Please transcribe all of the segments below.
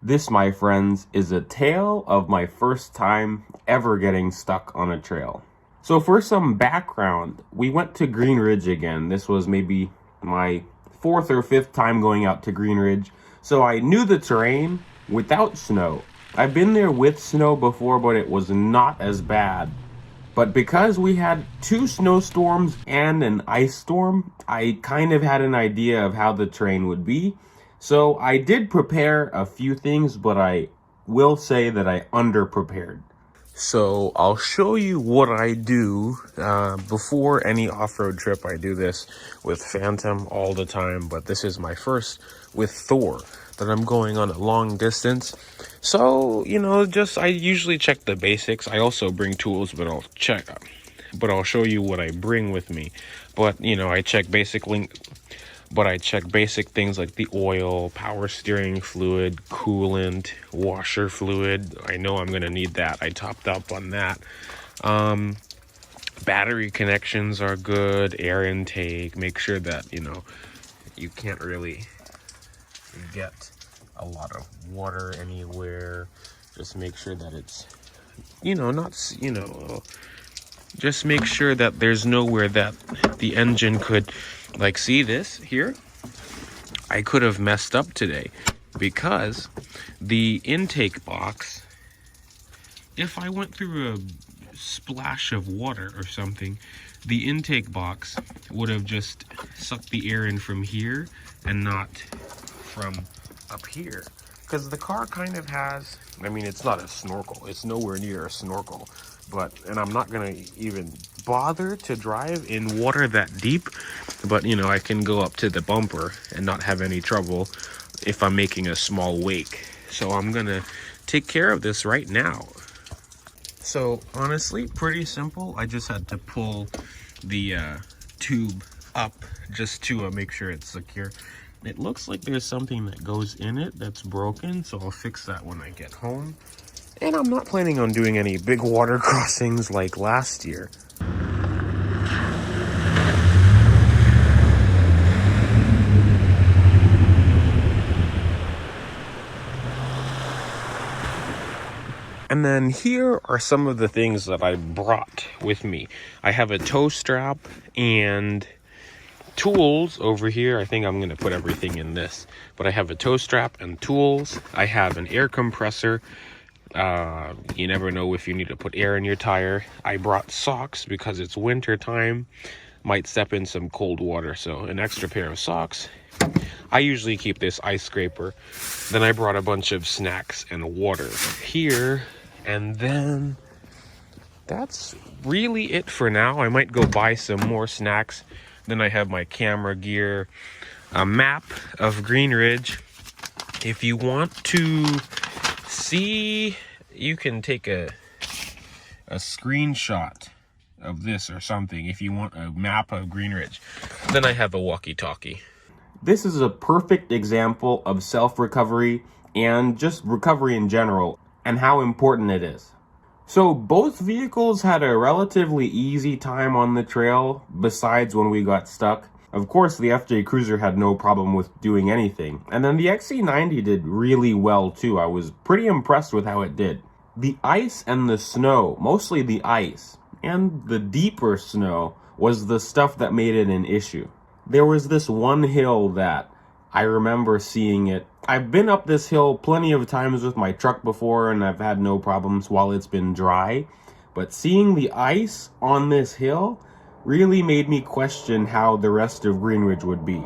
This, my friends, is a tale of my first time ever getting stuck on a trail. So for some background, we went to Green Ridge again. This was maybe my fourth or fifth time going out to Green Ridge. So I knew the terrain without snow. I've been there with snow before, but it was not as bad. But because we had 2 snowstorms and an ice storm, I kind of had an idea of how the terrain would be. So I did prepare a few things, but I will say that I underprepared. So I'll show you what I do before any off-road trip. I do this with Phantom all the time, but this is my first with Thor that I'm going on a long distance. So, I usually check the basics. I also bring tools, but I'll show you what I bring with me. But, I check basic things like the oil, power steering fluid, coolant, washer fluid. I know I'm going to need that. I topped up on that. Battery connections are good, air intake. Make sure that, you can't really get a lot of water anywhere. Just make sure that it's, just make sure that there's nowhere that the engine could, see this here? I could have messed up today because the intake box, if I went through a splash of water or something, the intake box would have just sucked the air in from here and not from up here. Because the car kind of has, it's not a snorkel. It's nowhere near a snorkel. And I'm not going to even bother to drive in water that deep. But, I can go up to the bumper and not have any trouble if I'm making a small wake. So I'm going to take care of this right now. So, honestly, pretty simple. I just had to pull the tube up just to make sure it's secure. It looks like there's something that goes in it that's broken, so I'll fix that when I get home. And I'm not planning on doing any big water crossings like last year. And then here are some of the things that I brought with me. I have a tow strap and tools over here. I think I'm going to put everything in this. But I have a tow strap and tools. I have an air compressor. You never know if you need to put air in your tire. I brought socks because it's winter time. Might step in some cold water, so an extra pair of socks. I usually keep this ice scraper. Then I brought a bunch of snacks and water here. And then that's really it for now. I might go buy some more snacks. Then I have my camera gear, a map of Green Ridge. If you want to see, you can take a screenshot of this or something if you want a map of Green Ridge. Then I have a walkie-talkie. This is a perfect example of self-recovery and just recovery in general and how important it is. So both vehicles had a relatively easy time on the trail besides when we got stuck. Of course, the FJ Cruiser had no problem with doing anything. And then the XC90 did really well too. I was pretty impressed with how it did. The ice and the snow, mostly the ice, and the deeper snow was the stuff that made it an issue. There was this one hill that I remember seeing it. I've been up this hill plenty of times with my truck before and I've had no problems while it's been dry. But seeing the ice on this hill really made me question how the rest of Green Ridge would be.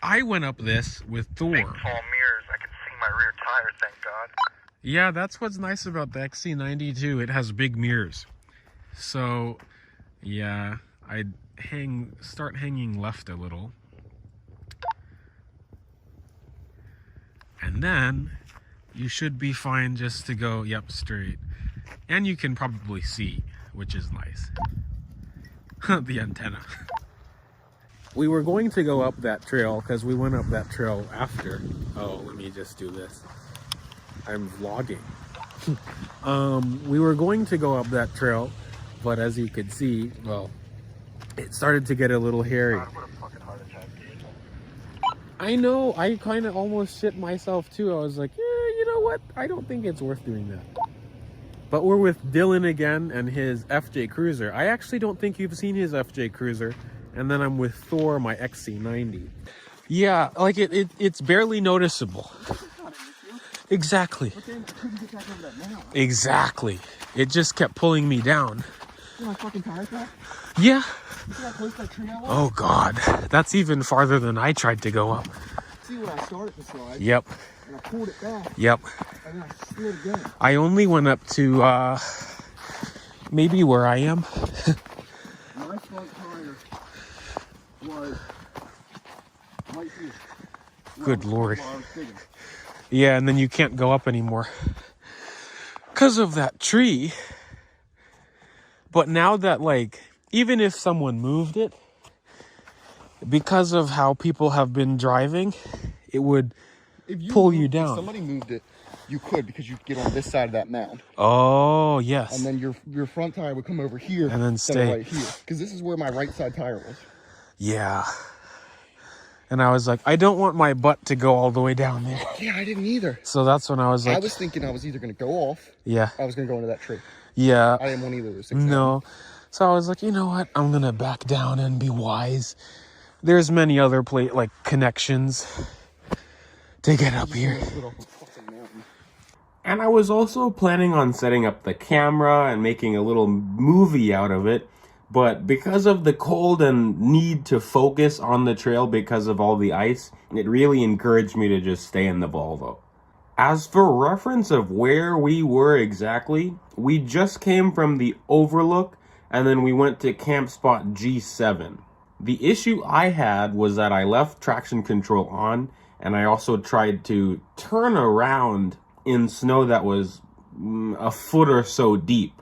I went up this with Thor. Big tall mirrors. I can see my rear tire, thank God. Yeah, that's what's nice about the XC90 too. It has big mirrors. So, yeah, I'd start hanging left a little. And then you should be fine just to go, yep, straight. And you can probably see which is nice. The antenna. We were going to go up that trail because we went up that trail after. Oh, let me just do this. I'm vlogging. We were going to go up that trail, but as you could see, well, it started to get a little hairy. God, what a fucking heart attack, dude. I know, I kind of almost shit myself too. I was like, yeah, you know what? I don't think it's worth doing that. But we're with Dylan again and his FJ Cruiser. I actually don't think you've seen his FJ Cruiser. And then I'm with Thor, my XC90. Yeah, like it's barely noticeable. Exactly. But then I couldn't get back over that mountain. Exactly. It just kept pulling me down. See my fucking tire track? Yeah. You see how close that tree I was? Oh God, that's even farther than I tried to go up. See when I started the slide? Yep. And I pulled it back. Yep. And then I slid again. I only went up to maybe where I am. My front tire was right here. Good Lord. While I was digging. Yeah, and then you can't go up anymore because of that tree. But now that, like, even if someone moved it, because of how people have been driving, it would pull you down. If somebody moved it, you could, because you'd get on this side of that mound. Oh, yes. And then your front tire would come over here and then instead of stay right here. Because this is where my right side tire was. Yeah. And I was like, I don't want my butt to go all the way down there. Yeah, I didn't either. So that's when I was like... I was thinking I was either going to go off. Yeah. I was going to go into that tree. Yeah. I didn't want either of those things. No. So I was like, you know what? I'm going to back down and be wise. There's many other connections to get up here. And I was also planning on setting up the camera and making a little movie out of it. But because of the cold and need to focus on the trail because of all the ice, it really encouraged me to just stay in the Volvo. As for reference of where we were exactly, we just came from the overlook and then we went to camp spot G7. The issue I had was that I left traction control on, and I also tried to turn around in snow that was a foot or so deep.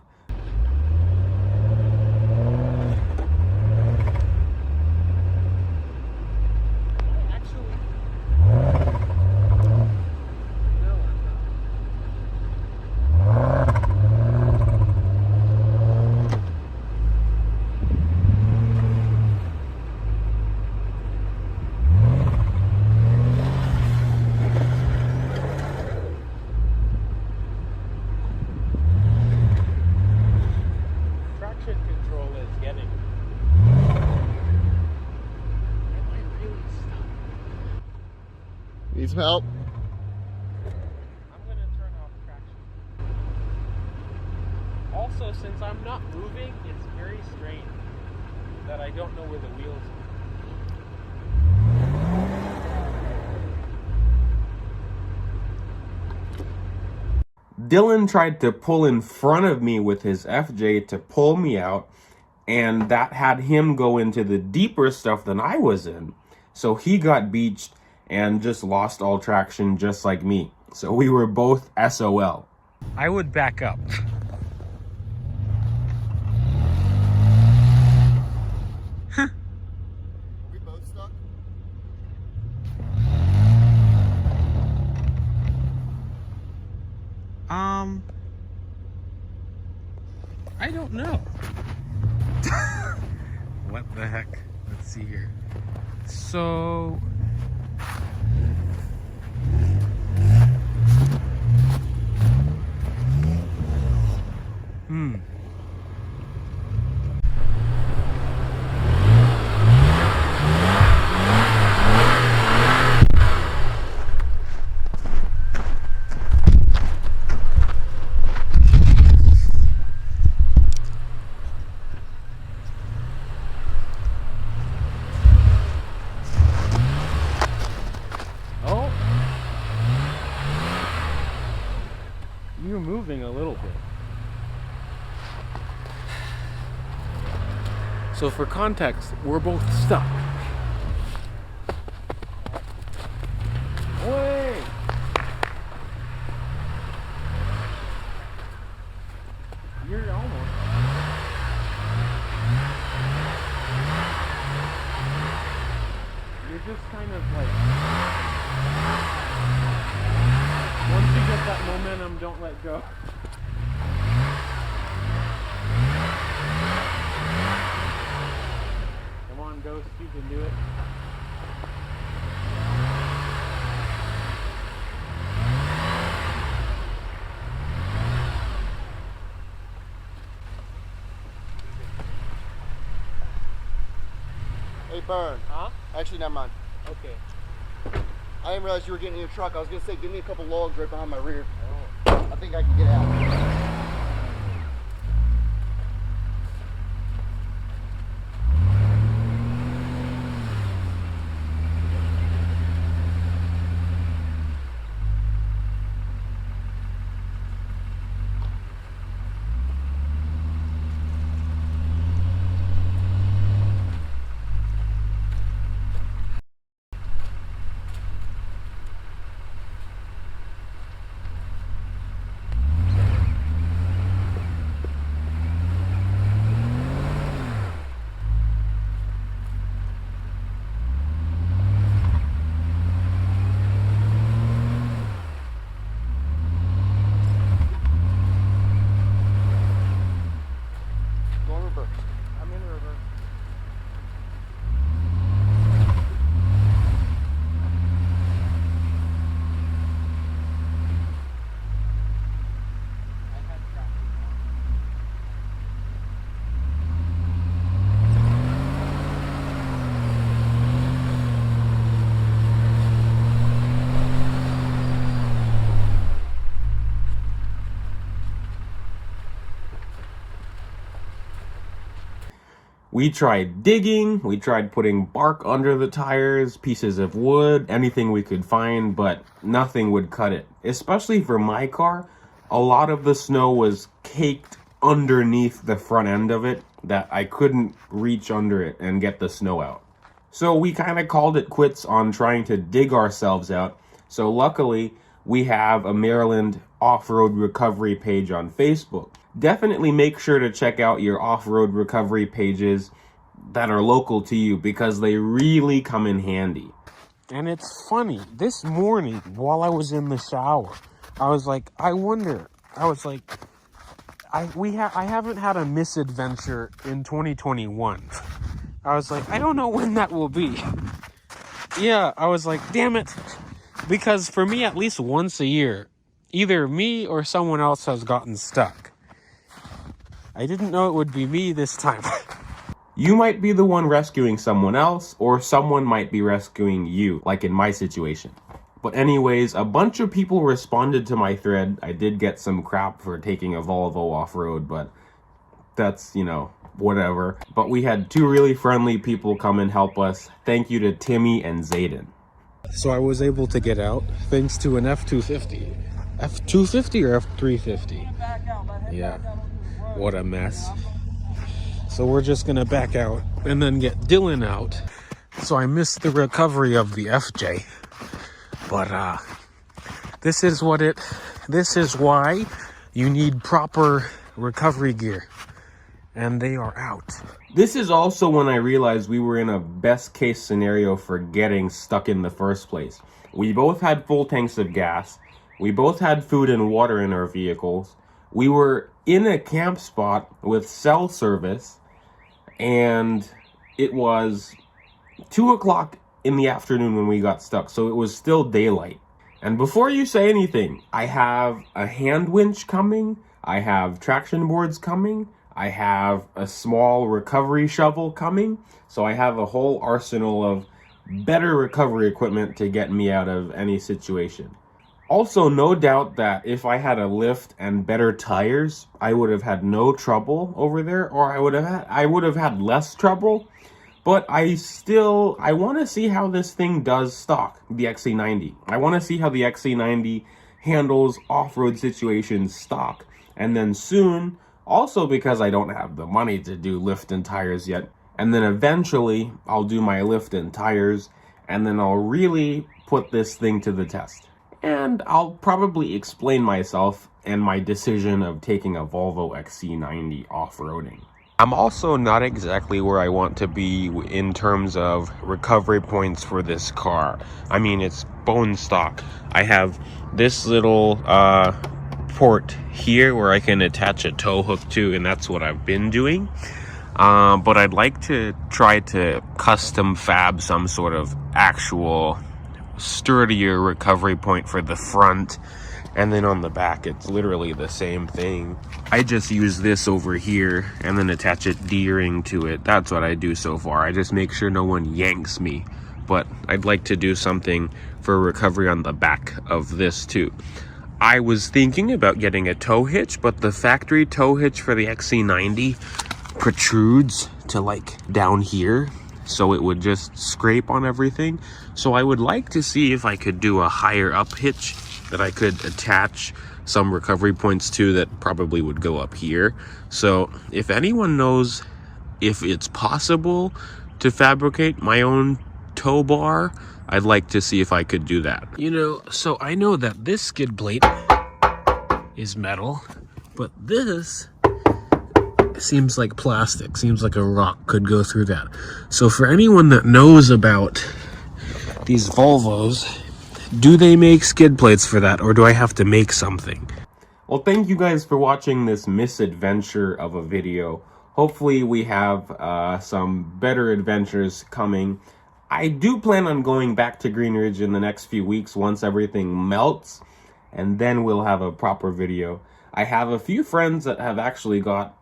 Need some help? I'm going to turn off traction. Also, since I'm not moving, it's very strange that I don't know where the wheels are. Dylan tried to pull in front of me with his FJ to pull me out, and that had him go into the deeper stuff than I was in. So he got beached and just lost all traction just like me. So we were both SOL. I would back up. Are we both stuck? I don't know. What the heck? Let's see here. So... You're moving a little bit. So for context, we're both stuck. Wait! You're almost. just kind of like, once you get that momentum, don't let go. Come on, Ghost, you can do it. Hey, Bern. Huh? Actually, never mind. Okay. I didn't realize you were getting in your truck. I was going to say, give me a couple logs right behind my rear. Oh. I think I can get out. We tried digging, we tried putting bark under the tires, pieces of wood, anything we could find, but nothing would cut it. Especially for my car, a lot of the snow was caked underneath the front end of it that I couldn't reach under it and get the snow out. So we kind of called it quits on trying to dig ourselves out. So luckily, we have a Maryland off-road recovery page on Facebook. Definitely make sure to check out your off-road recovery pages that are local to you because they really come in handy. And it's funny, this morning while I was in the shower, I was like, I haven't had a misadventure in 2021. I was like, I don't know when that will be. Yeah, I was like, damn it. Because for me, at least once a year, either me or someone else has gotten stuck. I didn't know it would be me this time. You might be the one rescuing someone else, or someone might be rescuing you, like in my situation. But anyways, a bunch of people responded to my thread. I did get some crap for taking a Volvo off-road, but that's, you know, whatever. But we had two really friendly people come and help us. Thank you to Timmy and Zayden. So I was able to get out thanks to an F250. F250 or F350? Yeah. What a mess. So we're just gonna back out and then get Dylan out. So I missed the recovery of the FJ. But this is why you need proper recovery gear. And they are out. This is also when I realized we were in a best case scenario for getting stuck in the first place. We both had full tanks of gas. We both had food and water in our vehicles. We were in a camp spot with cell service, and it was 2 o'clock in the afternoon when we got stuck, so it was still daylight. And before you say anything, I have a hand winch coming, I have traction boards coming, I have a small recovery shovel coming, so I have a whole arsenal of better recovery equipment to get me out of any situation. Also, no doubt that if I had a lift and better tires, I would have had no trouble over there, or I would have had less trouble. But I want to see how this thing does stock, the XC90. I want to see how the XC90 handles off-road situations stock. And then soon, also because I don't have the money to do lift and tires yet, and then eventually I'll do my lift and tires, and then I'll really put this thing to the test. And I'll probably explain myself and my decision of taking a Volvo XC90 off-roading. I'm also not exactly where I want to be in terms of recovery points for this car. I mean, it's bone stock. I have this little port here where I can attach a tow hook to, and that's what I've been doing. But I'd like to try to custom fab some sort of actual sturdier recovery point for the front, and then on the back it's literally the same thing. I just use this over here and then attach a D-ring to it. That's what I do so far. I just make sure no one yanks me, but I'd like to do something for recovery on the back of this too. I was thinking about getting a tow hitch, but the factory tow hitch for the XC90 protrudes to like down here, so it would just scrape on everything. So I would like to see if I could do a higher up hitch that I could attach some recovery points to that probably would go up here. So if anyone knows if it's possible to fabricate my own tow bar, I'd like to see if I could do that. You know, so I know that this skid plate is metal, but this seems like plastic, seems like a rock could go through that. So for anyone that knows about these Volvos, do they make skid plates for that, or do I have to make something? Well, thank you guys for watching this misadventure of a video. Hopefully we have some better adventures coming. I do plan on going back to Green Ridge in the next few weeks once everything melts, and then we'll have a proper video. I have a few friends that have actually got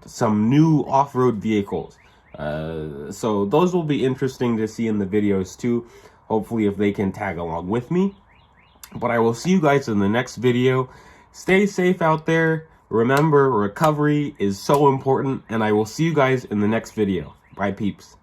some new off-road vehicles. So those will be interesting to see in the videos too. Hopefully if they can tag along with me. But I will see you guys in the next video. Stay safe out there. Remember, recovery is so important, and I will see you guys in the next video. Bye, peeps.